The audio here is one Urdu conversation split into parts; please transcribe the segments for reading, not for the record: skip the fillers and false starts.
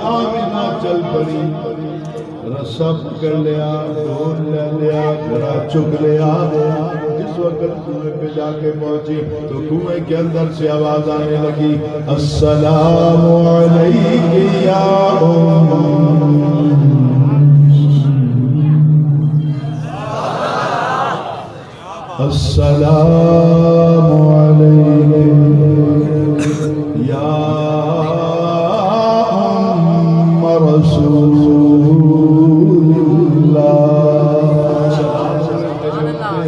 آمینہ چل پڑی، رسا پکڑ لیا، ڈول لے لیا، گھڑا چک لیا۔ جس وقت کنویں پہ جا کے پہنچی تو کنویں کے اندر سے آواز آنے لگی، السلام علیک یا السلام علیک یا ام رسول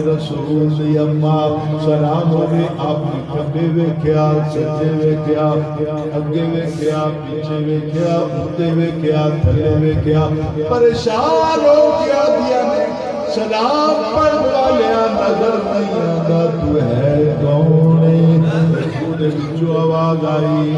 رسول اماں سلام علیہ۔ آپ نے کبے ویکھیا، سجے ویکھیا، اگے ویکھیا، پیچھے ویکھیا، اوتے ویکھیا، تھلے ویکھیا، پریشان ہو گیا دیا نے سلام پڑھ لیا، نظر نہیں آتا تو ہے کون؟ جو آواز آئی،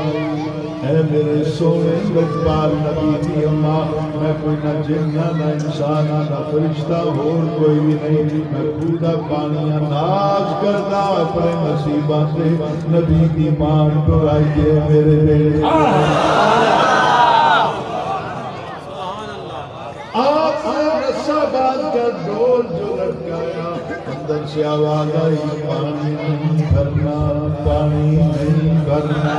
اے میرے سونے لجپال نبی دی اماں، میں کوئی نہ جن نہ انسان نہ فرشتہ اور کوئی بھی نہیں، میں خدا پانی ناز کردا اپنے نصیباں سے نبی دی ماں ٹرائیے میرے بیٹے۔ آپ نے رسا باندھ کر ڈول جو لٹکایا، اندر سے آواز آئی، پانی نہیں بھرنا، پانی نہیں بھرنا،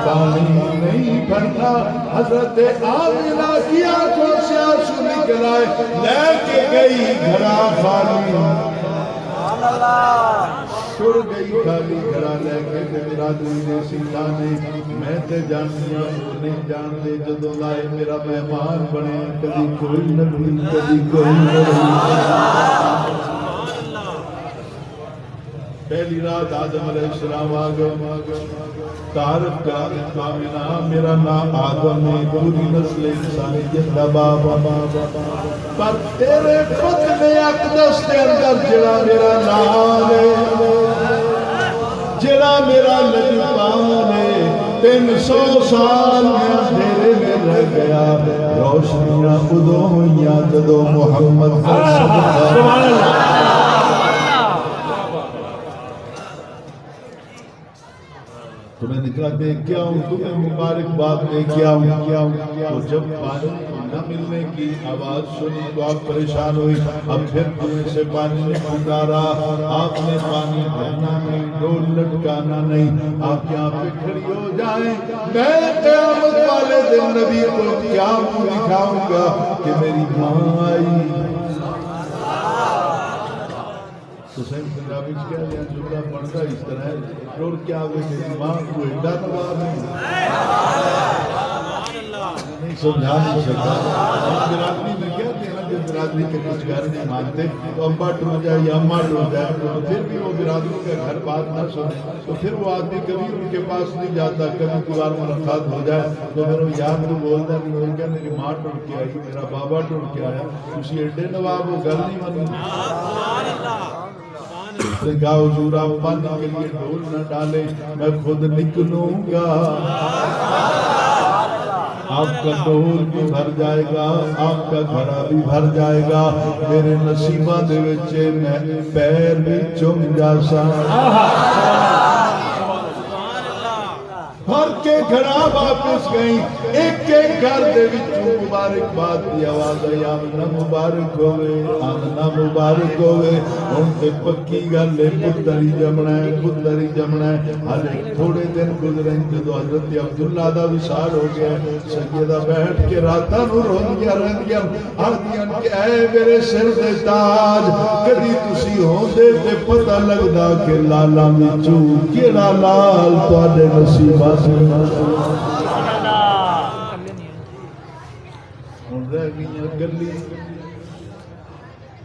پانی نہیں بھرنا۔ حضرت آمینہ کی آنکھوں سے آنسو نکل آئے، لے کے گئی گھڑا خالی، چھڑ گئی خالی گھڑا لے کے برادری نے سکھانے، میں تے جانیا نہیں جان دے، جدوں لائے میرا مہمان بنے، کبھی کوئی نبی کبھی کوئی نبی۔ پہلی رات آدم علیہ السلام آگئے، تعارف کرا آمینہ میرا نام آدم ہے، پوری نسل انسانیت دا بابا، پر تیرے فتح اقدس کے اندر جڑا میرا نام ہے، جڑا میرا لجپال ہے، 300 سال میں اندھیرے میں رہ گیا، روشنیاں ادو ہوئیاں جدو محمد سبحان اللہ۔ تمہیں نکلا دے کیا ہوں، تمہیں مبارکباد دے کیا ہوں، تو جب پانی نہ ملنے کی آواز سنی تو آپ پریشان ہوئی، اب پھر کنویں سے پانی نہیں پکارا، آپ نے پانی بھرنا نہیں، ڈول لٹکانا نہیں، آپ یہاں پہ کھڑی ہو جائیں، میں قیامت والے دن نبی کو کیا منہ دکھاؤں گا کہ میری ماں آئی۔ تو سین پنجابی کیا لیا جملہ پڑھتا اس طرح ہے، اور کیا ہوئے میری ماں کو ایڈا نواب نہیں سمجھا نہیں سکتا۔ برادری میں کہتے ہیں نا کہ برادری کے کچھ گھر نہیں مانتے تو ابا ٹوٹ جائے یا اماں ٹوٹ جائے تو پھر بھی وہ برادروں کے گھر بات نہ سنے تو پھر وہ آدمی کبھی ان کے پاس نہیں جاتا، کبھی کبھار ملاقات ہو جائے تو پھر وہ یاد تو بولتا نہیں ہو کیا میری ماں ٹوٹ کے آئی، میرا بابا ٹوٹ کے آیا، اسی ایڈے نواب وہ گھر نہیں مانتے۔ اس نے کہا حضور آپ پانی کے لیے ڈول نہ ڈالے، میں خود نکلوں گا، آپ کا ڈول بھی بھر جائے گا، آپ کا گھڑا بھی بھر جائے گا، میرے نصیبہ دے وچے میں پیر بھی چم جاسا۔ ہر کے گھڑا واپس گئی، ایک گھر دے وچوں مبارکباد دی آواز آئی، آمنہ مبارک ہوئے، آمنہ مبارک ہوئے، ان تے پکی گل ہے، پتر ہی جمنا ہے، پتر ہی جمنا ہے۔ ہر ایک تھوڑے دن گزریں جدو حضرت عبداللہ دا وصال ہو گیا، سیدہ بیٹھ کے راتاں نو روندیاں رہندیاں، آندیاں کہ اے میرے سر دے تاج، کدی تسی ہوندے تے پتہ لگدا کہ لالا وچوں کیڑا لال تواڈے نصیباں گلی۔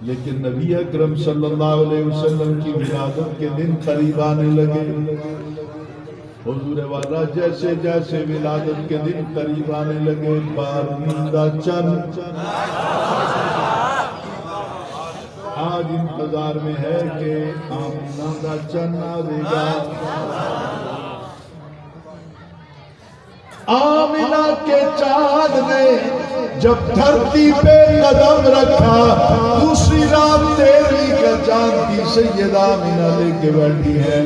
لیکن نبی اکرم صلی اللہ علیہ وسلم کی ولادت کے دن قریب آنے لگے، حضور والا جیسے جیسے ولادت کے دن قریب آنے لگے، 12ویں دا چند آج انتظار میں ہے کہ آمینہ دا چند آئے گا۔ آمینہ کے چاند نے جب دھرتی پہ قدم رکھا، دوسری رات 13ویں کا چاند کی سیدہ آمینہ لے کے بیٹھی ہے۔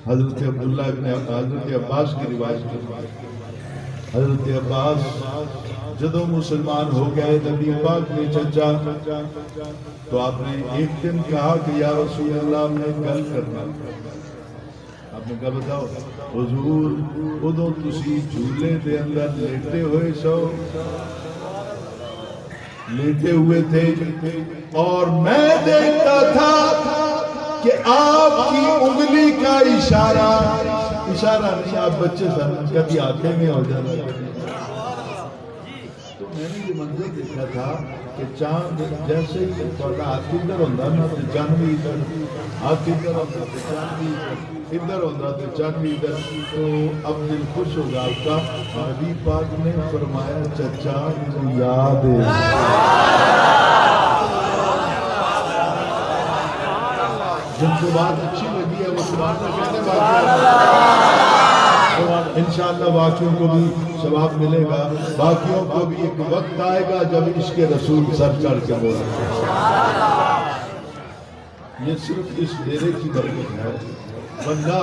حضرت عبداللہ ابن حضرت عباس کی روایت کے بعد حضرت عباس جدو مسلمان ہو گئے نبی پاک نے چچا تو آپ نے ایک دن کہا کہ یا رسول اللہ میں گل کرنا آپ نے کہا بتاؤ حضور ادو تسی جھولے دے اندر لیٹے ہوئے سو لیٹے ہوئے تھے اور میں دیکھتا تھا کہ آپ کی انگلی کا اشارہ نہیں آپ بچے سن کبھی آتے میں ہو جانا تو میں نے یہ منظر دیکھا تھا کہ چاند جیسے ہی ہاتھ ادھر ہوتا نا تو چاند بھی ادھر ہاتھ ادھر ہوتا تو چاند بھی ادھر ہوتا تو چاند بھی ادھر تو اب دل خوش ہوگا آپ کا نبی پاک نے فرمایا چچا مجھے یاد ہے جن کو بات اچھی لگی ہے وہ سبحان اللہ کہنے واقعی انشاءاللہ باقیوں کو بھی ثواب ملے گا باقیوں کو بھی ایک وقت آئے گا جب عشق رسول سر چڑھ کے بولیں یہ صرف اس ڈیرے کی برکت ہے ورنہ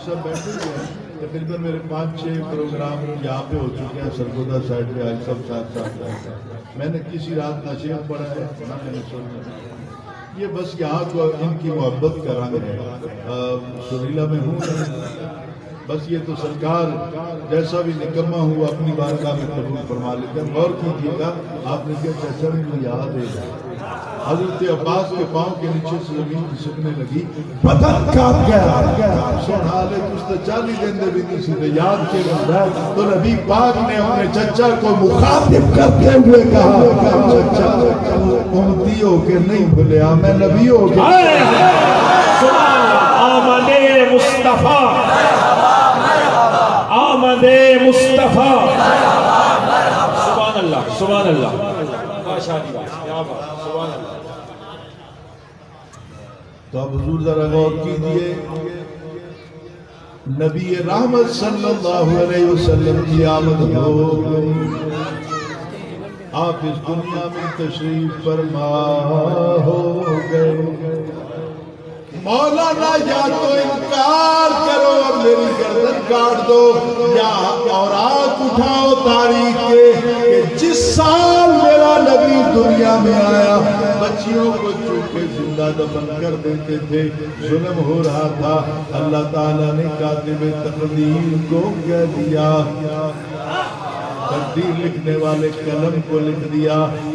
سب بیٹھے ہوئے ہیں تقریباً میرے 5-6 پروگرام یہاں پہ ہو چکے ہیں سرگودا سائڈ پہ آج سب ساتھ میں نے کسی رات نشیب پڑھا ہے نہ میں نے سنا یہ بس یہاں کو ان کی محبت کا رنگ ہے سریلا میں ہوں بس یہ تو سرکار جیسا بھی نکمہ ہوا اپنی بارگاہ میں قبول فرما لیتے ہیں غور کیجیے گا آپ نے کیا چچا میں یاد ہے حضرت عباس کے پاؤں کے نیچے سے زمین کھسکنے لگی بدن کاپ گیا سن حالے کچھ تو 40 دن دے بھی نہیں سیدھے یاد کے گئے تو نبی پاک نے اپنے چچا کو مخاطب کرتے ہوئے کہا چچا امتی ہو کے نہیں بھولیا میں نبی ہو کے آمد مصطفیٰ آمد مصطفیٰ سبحان اللہ سبحان اللہ سبحان اللہ تو اب حضور ذرا غور کیجئے نبی رحمت صلی اللہ علیہ وسلم کی آمد ہو گئی آپ اس دنیا میں تشریف فرما ہو گئے مولانا یا تو انکار کرو اور میری گردن کاٹ دو یا اور آنکھ اٹھاؤ تاریخ کے کہ جس سال میرا نبی دنیا میں آیا بچیوں کو چوکے زندہ دفن کر دیتے تھے ظلم ہو رہا تھا اللہ تعالیٰ نے کاتب تقدیر کو کہہ دیا تقدیر لکھنے والے قلم کو لکھ دیا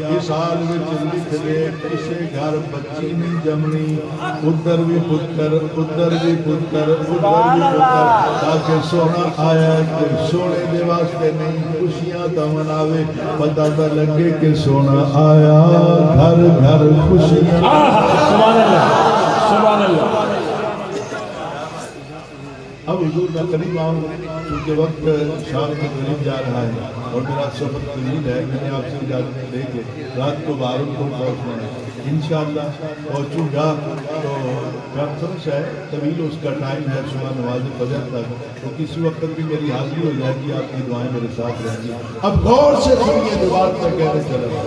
اس حال میں لکھ دے کسے گھر بچی نہیں جمنی ادھر بھی پتر ادھر بھی پتر ادھر بھی پتر تاکہ سونا آیا کہ سونے دے واسطے نہیں خوشیاں تو مناوے پتہ تو لگے کہ سونا آیا گھر گھر خوشیاں سبحان اللہ سبحان اللہ اب حضور میں قریب آؤں کیونکہ وقت شام کے قریب جا رہا ہے اور میرا سفر طویل ہے میں نے آپ سے اجازت لے کے رات کو 12 کو پہنچنا ہے انشاءاللہ پہنچوں گا تو کانفرنس ہے طویل اس کا ٹائم ہے صبح نماز فجر تک تو کسی وقت بھی میری حاضری ہو جائے گی آپ کی دعائیں میرے ساتھ رہیں گی اب غور سے سنیے جو بات میں کہنے چلا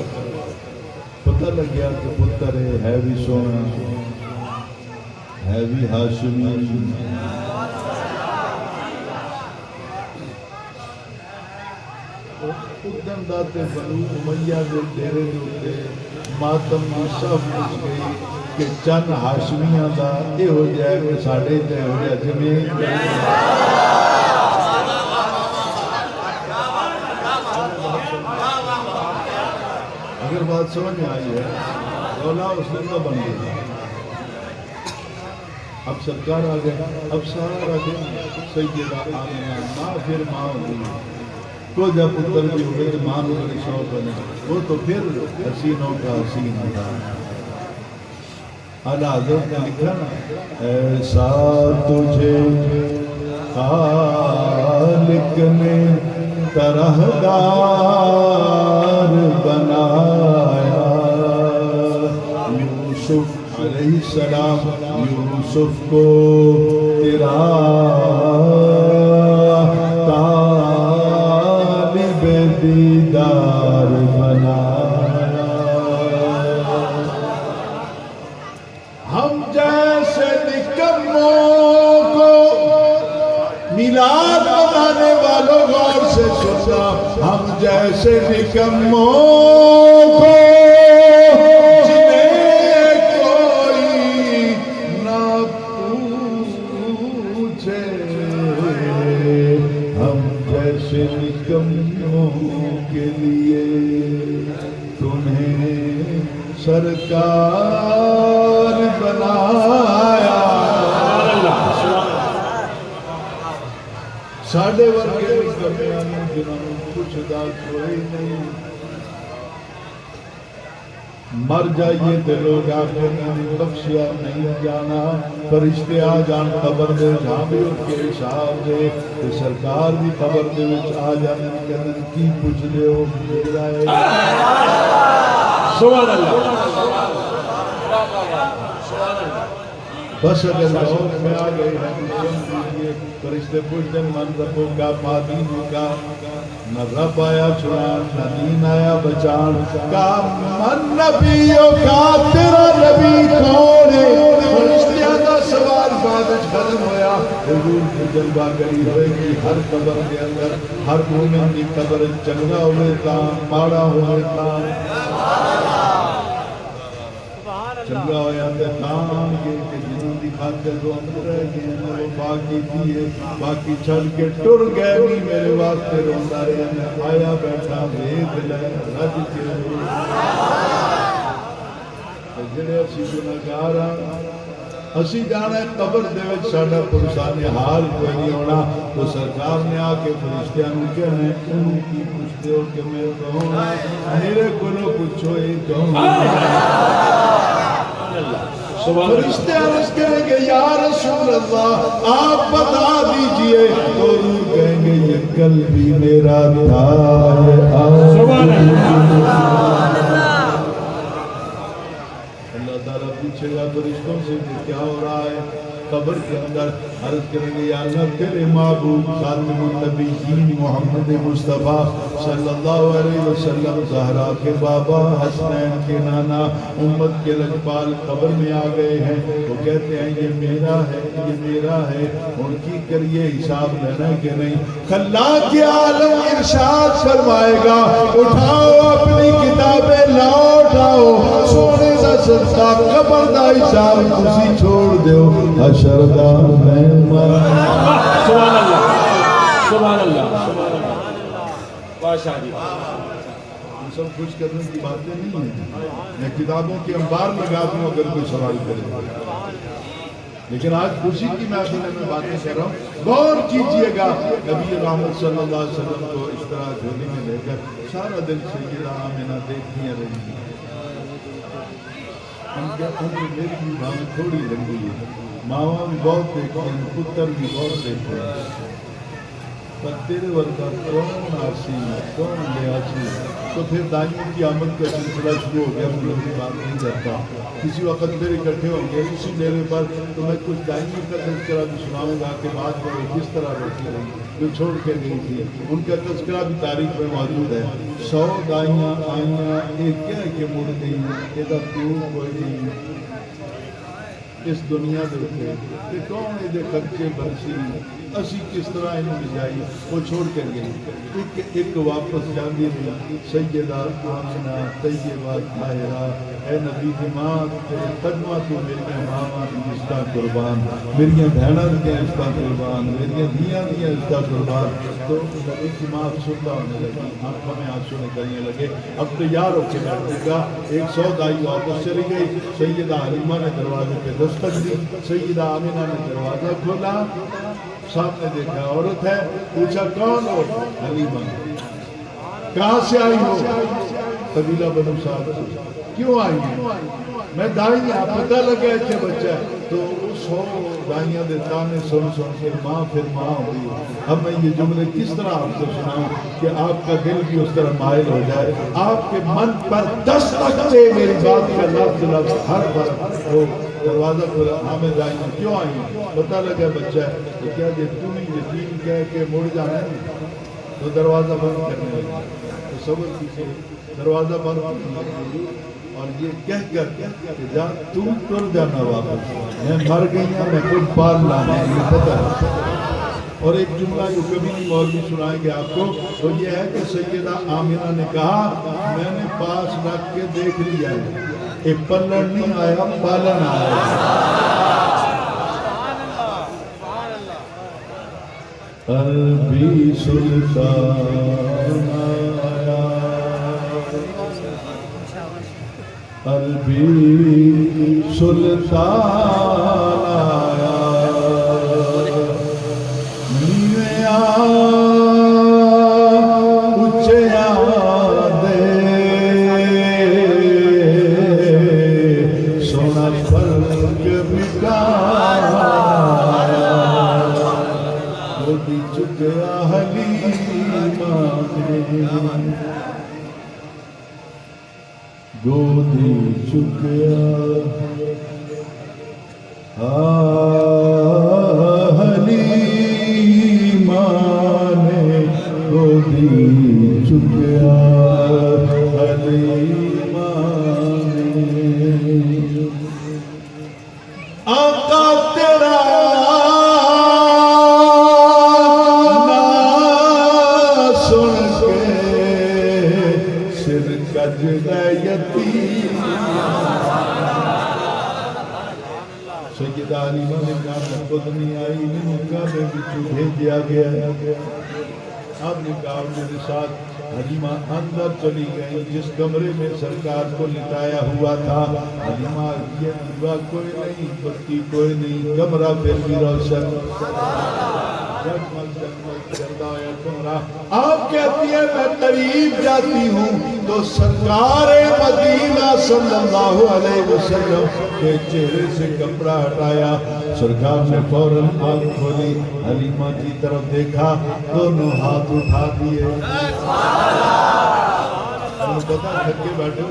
پتہ لگ گیا کہ پتر ہے بھی سونا ہے بھی ہاشمی ادھن داتے بنو امیہ دے ڈیرے دے ہوتے ماتم صاحب پوچھ گئی کہ چند ہاشمیاں دا یہ ہو جائے کہ ساڑھے تے ہو جائے زمین اگر بات سمجھ میں آئی ہے رولا اس نے تو بن گئی اب سرکار آ گیا اب سارا دن سیدہ آمینہ ماں پھر ماں ہوئی کو جب پتر بھی ہوئے تو ماں ہوئے شوق بنے وہ تو پھر حسینوں کا حسین تھا اعلیٰ حضرت نے لکھا نا ایسا تجھے خالق نے طرحدار بنایا یوسف علیہ السلام یوسف کو تیرا دیدار بنایا ہم جیسے نکموں کو میلاد منانے والوں غور سے سننا ہم جیسے نکموں کو جنہیں کوئی نہ پوچھے، ہم جیسے نکموں کے لیے تمہیں سرکار بنایا۔ ساڑھے ورگے کمیاں جنہوں نے کچھ دا کوئی نہیں، مر جائیے تو لوگ آخر نہیں بخشیا نہیں جانا، فرشتے آ جان قبر دے جہاں بھی ان کے حساب دے کہ سرکار بھی قبر دے وچ آ جانے کہنے کی پوچھ لے ہو میرا ہے۔ سبحان اللہ، بس اگر لاہور میں آ گئے ہیں تو سن دیجئے، فرشتے پوچھتے من ربوں کا ما دینوں کا، نہ رب آیا چھڑان نہ دین آیا بچان، کا من نبیوں کا تیرا نبی کون ہے؟ فرشتیاں کا سوال بعد ختم ہویا، حضور کی جلوہ گری ہوئے گی ہر قبر کے اندر، ہر مومن کی قبر چنگا ہوئے تھا ماڑا ہوئے تھا، چنگا ہویا تے خان کے جنہوں دی خاطر تو اندر رہ گئے ہیں وہ باقی دیئے باقی چھل کے ٹر گئے بھی میرے واسطے روندہ رہے میں آیا بیٹھا بھید لے رج کے جڑے اسی گناہگار اسی جانا ہے قبر دے وچ ساڈا پرسان حال کوئی نہیں ہونا، تو سرکار نے آ کے فرشتیاں نوں کہنا انہوں کی پوچھتے ہو کہ میں کون میرے کولوں پوچھو یہ کون فرشتے عرض کریں گے یا رسول اللہ آپ بتا دیجئے، تو روح کہیں گے یہ کل بھی میرا تھا سبحان اللہ تعالیٰ پوچھے گا فرشتوں سے کہ کیا ہو رہا ہے قبر کے اندر، عرض کریں گے یا اللہ تیرے محبوب خاتم النبیین محمد مصطفیٰ صلی اللہ علیہ وسلم زہرا کے بابا حسنین کے نانا امت کے لجپال قبر میں آ گئے ہیں، وہ کہتے ہیں یہ میرا ہے یہ میرا ہے، ان کی کریے حساب لینا کہ نہیں؟ خلاق کے عالم ارشاد فرمائے گا اٹھاؤ اپنی کتابیں لوٹاؤ، سونے کا صدقہ قبر دا حساب تسی چھوڑ دیو، حشر دا مہمان۔ سبحان اللہ، سبحان اللہ، بادشاہ جی سب کچھ کرنے کی باتیں نہیں ہیں، میں کتابوں کے انبار لگا دوں اگر کوئی سوال کرے، لیکن آج خوشی کی محفل میں باتیں کر رہا ہوں، غور کیجئے گا نبی رحمت صلی اللہ علیہ وسلم کو اس طرح جھولی میں لے کر سارا دن سیدہ آمنہ دیکھتی ہیں رہی ہیں، ان کی میری بھی بھائی تھوڑی لگی ہے، ماں بھی بہت دیکھتے ہیں پتر بھی بہت دیکھتے ہیں، پر تیرے ورگا کون آسی کون لے آسی، تو پھر دائیوں کی آمد کا سلسلہ شروع ہو گیا، میں لوگی بات نہیں کرتا، کسی وقت پھر اکٹھے ہوں گے اسی میرے پر، تو میں کچھ دائیوں کا تذکرہ بھی سناؤں گا کہ بات کرو کس طرح بیٹھی رہی جو چھوڑ کے گئی تھی، ان کا تذکرہ بھی تاریخ میں موجود ہے، 100 دائیاں آئیاں ایک کیا کہ مڑ گئی یہ دا پیوں کوئی نہیں اس دنیا دے ہوتے کہ کون یہ دے خرچے برسی اسی کس طرح انہوں نے جائی وہ چھوڑ کر گئی، ایک واپس جاندی رہی سیدہ آمنہ طیبہ طاہرہ، اے نبی دی ماں تیرے قدمہ تو میری ماں دی رشتہ قربان، میری بہنہ دیا رشتہ قربان، میری دیا رشتہ قربان، تو نبی کی ماں افسردہ ہونے لگی، آنکھوں میں آنسو نکلنے لگے، اب تو یار ہو کے بیٹھے گا، 100 دائی واپس چلی گئی، سیدہ حلیمہ نے دروازے پہ دستک دی، سیدہ آمنہ نے دروازہ کھولا، سامنے دیکھا عورت ہے، پوچھا کون ہو؟ حلیمہ، کہاں سے آئی ہو؟ قبیلہ بنو سعد سے، کیوں آئی ہو؟ میں دائیاں پتہ لگا کہ بچہ ہے، تو 100 دائیاں دیتا نے سن کے ماں پھر ماں ہوئی، اب میں یہ جملے کس طرح آپ کو سناؤں کہ آپ کا دل بھی اس طرح مائل ہو جائے، آپ کے من پر دستک سے میری بات کا لفظ ہر بات ہو، دروازہ کھولا، ہاں میں دائیاں کیوں آئی ہوں؟ پتہ لگا بچہ ہے، تو کیا یہ تمہیں یقین کہہ کے مڑ جانا ہے؟ تو دروازہ بند کرنے لگا، تو صبر کیجئے، دروازہ بند کرنے لگا، اور یہ کہہ کر کہ جا تم ٹر جانا واپس، میں مر گئی ہوں، میں خود پال لانا ہے، یہ پتہ ہے، اور ایک جملہ جو کبھی نہیں مولوی سنائیں گے آپ کو، تو یہ ہے کہ سیدہ آمنہ نے کہا میں نے پاس رکھ کے دیکھ لیا ہے، ایک پلڑ نہیں آیا، پالن آیا۔ عربی سلطان آیا، عربی سلطان آیا، نیویا اچھیا دے سونا فرق مٹایا، گودی چکیا حلیمہ نے، گودی چکیا حلیمہ نے، گودی چکیا حلیمہ نے، آقا تیرا نام سن کے سر کج یتیم، سیدہ حلیمہ نے کہا میں خود نہیں آئی، نکاح میں بچو بھیجیا گیا۔ آپ نے کہا میرے ساتھ حلیمہ اندر چلی گئی، جس کمرے میں سرکار کو لٹایا ہوا تھا، حلیمہ یہ دیوا کوئی نہیں، بتی کوئی نہیں، کمرہ پھر بھی روشن، جگمگ جگمگ چلتا ہے کمرہ۔ آپ کہتی ہیں میں قریب جاتی ہوں تو سرکار مدینہ صلی اللہ علیہ وسلم کے چہرے سے کپڑا ہٹایا، سرکار نے فوراً آنکھ کھولی، حلیمہ کی طرف دیکھا، دونوں ہاتھ اٹھا دیے۔ پتا تھکے بیٹھے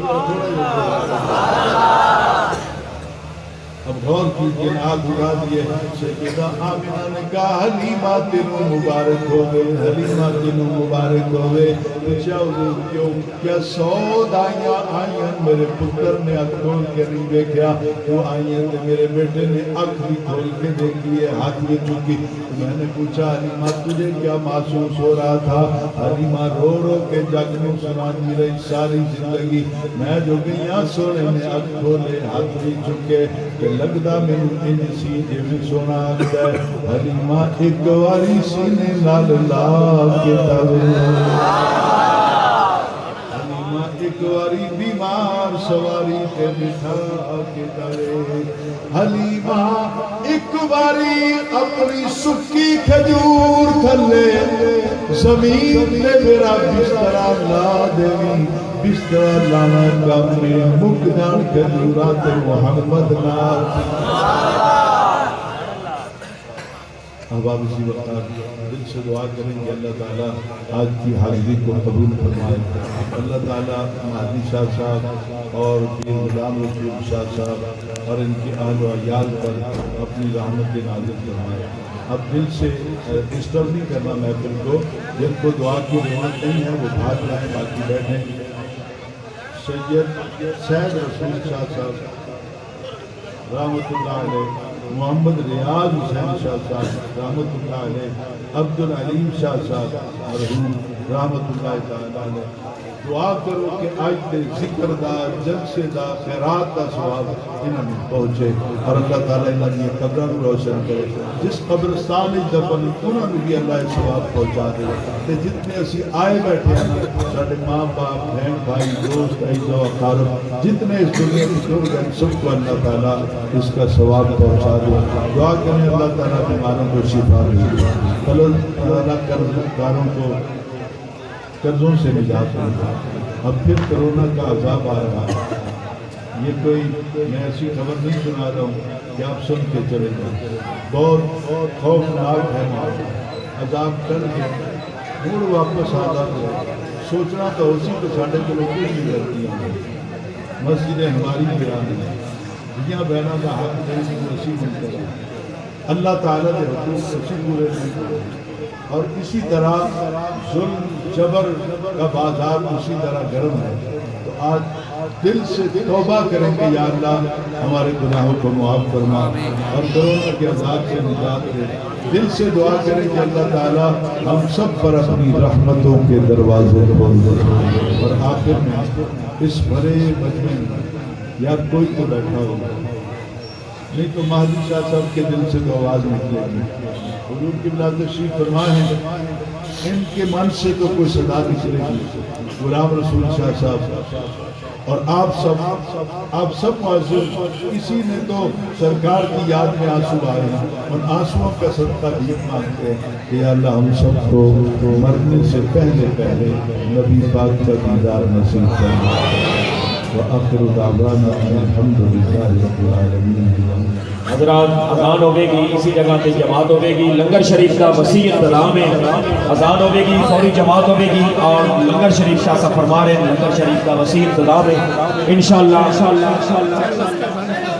اب غور کیجئے، ہاتھ اٹھا دیے۔ سیدہ آمنہ نے کہا حلیمہ تینوں مبارک ہوئے، حلیمہ تینوں مبارک ہوئے۔ پوچھا حضور کیوں؟ کیا 100 دائیاں آئیں میرے پتر نے اکھ کھول کے نہیں دیکھا، وہ آئیں تھے میرے بیٹے نے اکھ بھی کھول کے دیکھی ہے، ہاتھ بھی چکی۔ میں نے پوچھا حلیمہ تجھے کیا محسوس ہو رہا تھا؟ حلیمہ رو رو کے جگ میں سنانی رہی ساری زندگی، میں جو گئیاں سونے نے اکھ کھولے، ہاتھ بھی چکے، کہ لگدا میں ان سینے میں سونا آگتا ہے۔ حلیمہ ایک واری سینے نال لا کے تاوے، حلیمہ ایک واری بیمار سواری کے بٹھا کے تاوے، حلیمہ ایک واری اپنی سکی کھجور تھلے زمین تے میرا بسترا لا دیوی، بسترا لانا کام میں مکدان کھجورات محمد نار۔ احباب اسی وقت دل سے دعا کریں کہ اللہ تعالیٰ آج کی حاضری کو قبول فرمائے، اللہ تعالیٰ مہدی شاہ صاحب اور پیر غلام رسول شاہ صاحب اور ان کی اہل و عیال پر اپنی رحمت نازل فرمائے۔ اب دل سے ڈسٹرب نہیں کرنا محفل کو، جن کو دعا کی ضرورت نہیں ہے وہ بھاگ رہے ہیں، باقی بیٹھیں۔ سید رسول شاہ صاحب رحمت اللہ علیہ، محمد ریاض حسین شاہ صاحب رحمت اللہ علیہ، عبد العلیم شاہ صاحب مرحوم رحمت اللہ تعالیٰ علیہ، دعا کرو کہ آج دے ذکر دا جلسے دا خیرات دا ثواب انہوں نے پہنچے، اور اللہ تعالیٰ انہوں نے قبر روشن کرے، جس قبرستان دفن انہوں نے بھی اللہ ثواب پہنچا دے، کہ جتنے اسی آئے بیٹھے ہیں سارے ماں باپ بہن بھائی دوست عزیز و اقارب جتنے اس دنیا کی چھوڑ گئے سب کو اللہ تعالیٰ اس کا ثواب پہنچا دے۔ دعا کریں اللہ تعالیٰ بیماروں کو شفا دے، اللہ قرضداروں کو قرضوں سے نجات ملتا۔ اب پھر کرونا کا عذاب آ رہا ہے، یہ کوئی میں ایسی خبر نہیں سنا رہا ہوں کہ آپ سن کے چلے جائیں، بہت خوفناک ہے، عذاب ٹل گیا، مڑ واپس آتا ہے، سوچنا تو اسی کو ساڑھے کو لوگوں کی کرتی ہیں، مسجدیں ہماری گرانی ہیں، دنیا بہنا کا حق دینے کو اسی ملتا ہے، اللہ تعالیٰ کے حقوق اسی پورے نہیں کرتے، اور اسی طرح ظلم جبر کا بازار اسی طرح گرم ہے۔ تو آج دل سے توبہ کریں کہ یا اللہ ہمارے گناہوں کو معاف فرما اور کرونا کے عذاب سے نجات دے۔ دل سے دعا کریں کہ اللہ تعالیٰ ہم سب پر اپنی رحمتوں کے دروازے کھول دے. اور آخر میں اس بڑے مجمع میں یا کوئی تو بیٹھا ہوگا نہیں تو مہدی شاہ صاحب کے دل سے تو آواز نکلے گی. حضور قبلہ تشریف فرما ہے ان کے من سے تو کوئی صدا نکلے گی. غلام رسول شاہ صاحب اور آپ سب معذر, کسی نے تو سرکار کی یاد میں آنسو آئے ہیں, ان آنسوؤں کا صدقہ بھیک مانگتے ہیں کہ یا اللہ ہم سب کو مرنے سے پہلے نبی پاک کا دیدار نصیب فرما. وآخر دعوانا ان الحمد للہ رب العالمین. حضرات اذان ہوے گی, اسی جگہ تے جماعت ہوے گی. لنگر شریف کا وسیع انتظام ہے. اذان ہوے گی, فوری جماعت ہوے گی اور لنگر شریف شاہ صاحب فرما رہے ہیں لنگر شریف کا وسیع انتظام ہے. انشاءاللہ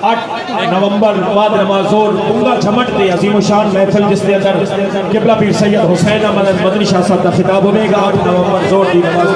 8 نومبر بعد نماز ظہر کنگا جھمٹ دے عظیم الشان محفل جس کے اندر قبلہ پیر سید حسین احمد مدنی شاہ صاحب کا خطاب ہوے گا. 8 نومبر ظہر کی نماز